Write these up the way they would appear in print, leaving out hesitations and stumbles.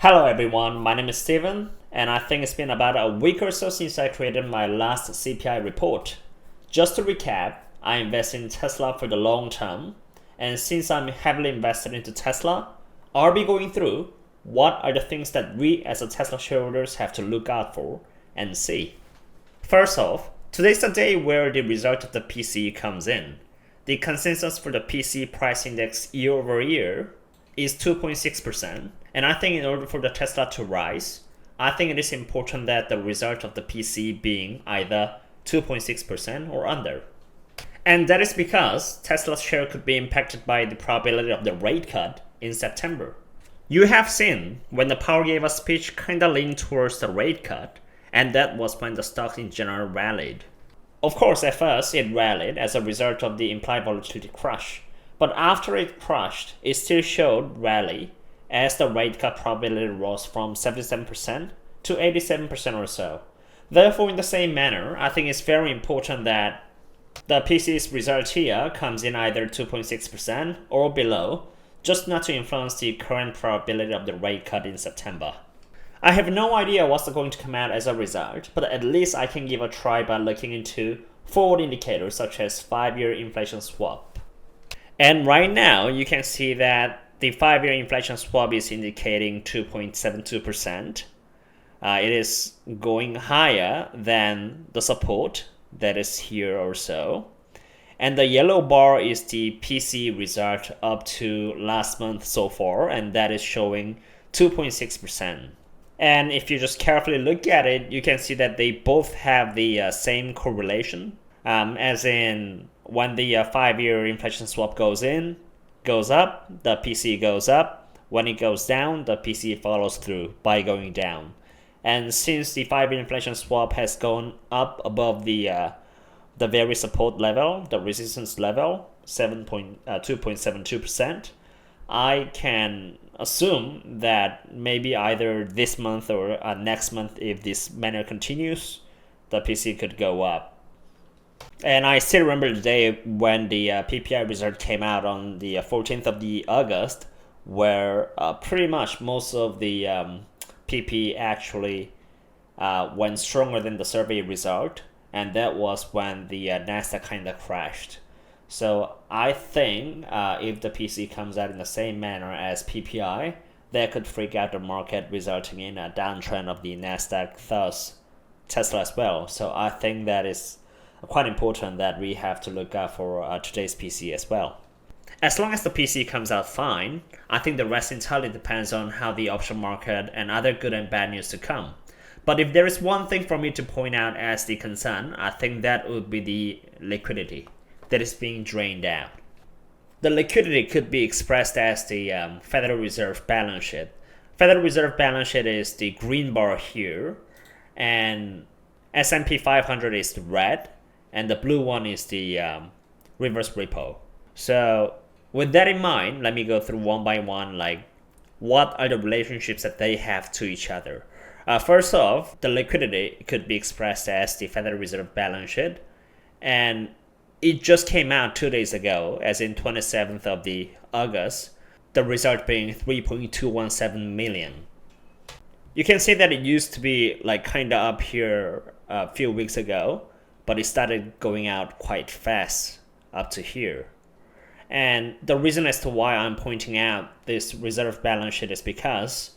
Hello everyone, my name is Steven, and I think it's been about a week or so since I created my last CPI report. Just to recap, I invest in Tesla for the long term, and since I'm heavily invested into Tesla, I'll be going through what are the things that we as a Tesla shareholders have to look out for and see. First off, today's the day where the result of the PCE comes in. The consensus for the PCE price index year over year is 2.6%. And I think in order for the Tesla to rise, I think it is important that the result of the PCE being either 2.6% or under. And that is because Tesla's share could be impacted by the probability of the rate cut in September. You have seen when the Powell gave a speech kinda leaned towards the rate cut, and that was when the stock in general rallied. Of course, at first it rallied as a result of the implied volatility crush, but after it crushed, it still showed rally as the rate cut probability rose from 77% to 87% or so. Therefore, in the same manner, I think it's very important that the PC's result here comes in either 2.6% or below, just not to influence the current probability of the rate cut in September. I have no idea what's going to come out as a result, but at least I can give a try by looking into forward indicators such as 5-year inflation swap. And right now, you can see that the 5-year inflation swap is indicating 2.72%. It is going higher than the support that is here or so. And the yellow bar is the PCE result up to last month so far, and that is showing 2.6%. And if you just carefully look at it, you can see that they both have the same correlation, as in when the 5-year inflation swap goes up, the PCE goes up. When it goes down, the PCE follows through by going down. And since the 5-year inflation swap has gone up above the very support level, the resistance level, 2.72%, I can assume that maybe either this month or next month, if this manner continues, the PCE could go up. And I still remember the day when the PPI result came out on the 14th of August, where pretty much most of the PP actually went stronger than the survey result, and that was when the Nasdaq kind of crashed. So I think if the PCE comes out in the same manner as PPI, that could freak out the market, resulting in a downtrend of the Nasdaq, thus Tesla as well. So I think that is quite important that we have to look out for today's PCE as well. As long as the PCE comes out fine, I think the rest entirely depends on how the option market and other good and bad news to come. But if there is one thing for me to point out as the concern, I think that would be the liquidity that is being drained out. The liquidity could be expressed as the Federal Reserve balance sheet. Federal Reserve balance sheet is the green bar here, and S&P 500 is the red, and the blue one is the reverse repo. So with that in mind, let me go through one by one, like what are the relationships that they have to each other. First off, the liquidity could be expressed as the Federal Reserve balance sheet, and it just came out 2 days ago, as in 27th of August, the result being 3.217 million. You can see that it used to be like kind of up here a few weeks ago, but it started going out quite fast up to here. And the reason as to why I'm pointing out this reserve balance sheet is because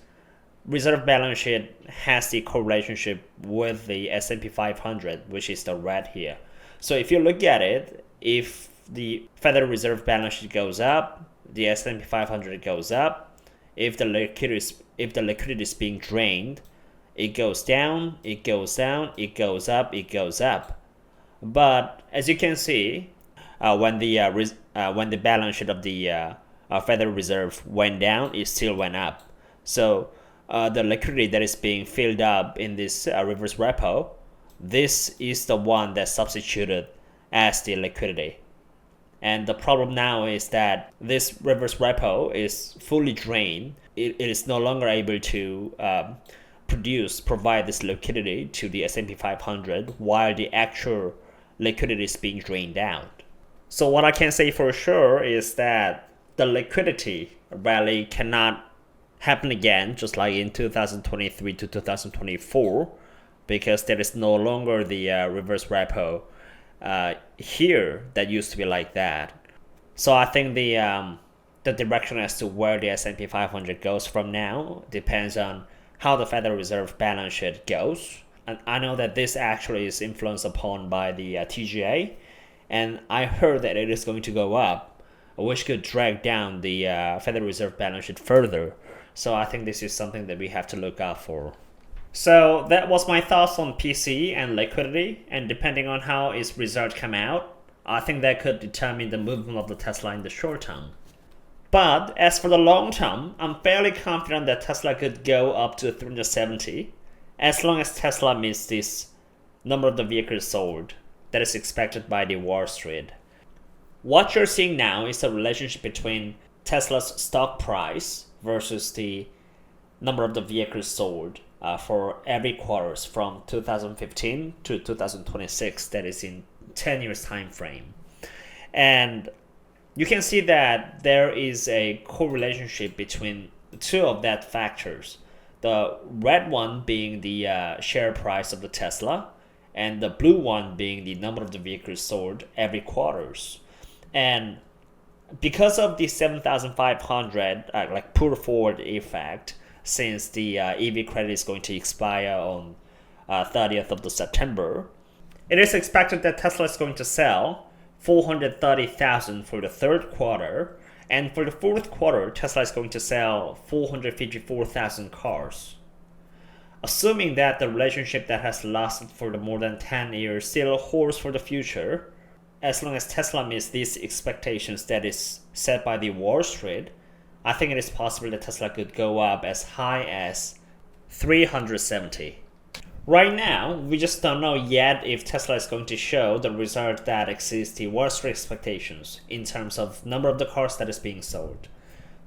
reserve balance sheet has the correlationship with the S&P 500, which is the red here. So if you look at it, if the Federal Reserve balance sheet goes up, the S&P 500 goes up. If the liquidity is being drained, it goes down, it goes down, it goes up, it goes up. But as you can see, when the balance sheet of the Federal Reserve went down, it still went up. So the liquidity that is being filled up in this reverse repo, this is the one that's substituted as the liquidity. And the problem now is that this reverse repo is fully drained. It is no longer able to provide this liquidity to the S&P 500 while the actual liquidity is being drained out. So what I can say for sure is that the liquidity rally cannot happen again, just like in 2023 to 2024, because there is no longer the reverse repo here that used to be like that. So I think the direction as to where the S&P 500 goes from now depends on how the Federal Reserve balance sheet goes. And I know that this actually is influenced upon by the TGA, and I heard that it is going to go up, which could drag down the Federal Reserve balance sheet further. So I think this is something that we have to look out for. So that was my thoughts on PCE and liquidity, and depending on how its results come out, I think that could determine the movement of the Tesla in the short term. But as for the long term, I'm fairly confident that Tesla could go up to 370 as long as Tesla meets this number of the vehicles sold that is expected by the Wall Street. What you're seeing now is a relationship between Tesla's stock price versus the number of the vehicles sold for every quarters from 2015 to 2026, that is in 10 years time frame. And you can see that there is a correlationship between the two of that factors. The red one being the share price of the Tesla, and the blue one being the number of the vehicles sold every quarters. And because of the 7,500 like pull forward effect, since the EV credit is going to expire on 30th of the September, it is expected that Tesla is going to sell 430,000 for the third quarter, and for the fourth quarter, Tesla is going to sell 454,000 cars. Assuming that the relationship that has lasted for the more than 10 years still holds for the future, as long as Tesla meets these expectations that is set by the Wall Street, I think it is possible that Tesla could go up as high as 370. Right now, we just don't know yet if Tesla is going to show the result that exceeds the Wall Street expectations in terms of number of the cars that is being sold.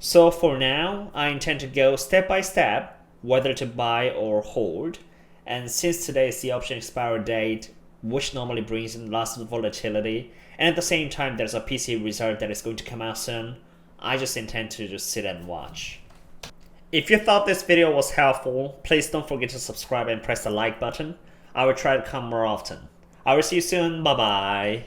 So for now, I intend to go step by step whether to buy or hold. And since today is the option expiry date, which normally brings in lots of volatility, and at the same time there's a PCE result that is going to come out soon, I just intend to just sit and watch. If you thought this video was helpful, please don't forget to subscribe and press the like button. I will try to come more often. I will see you soon. Bye bye.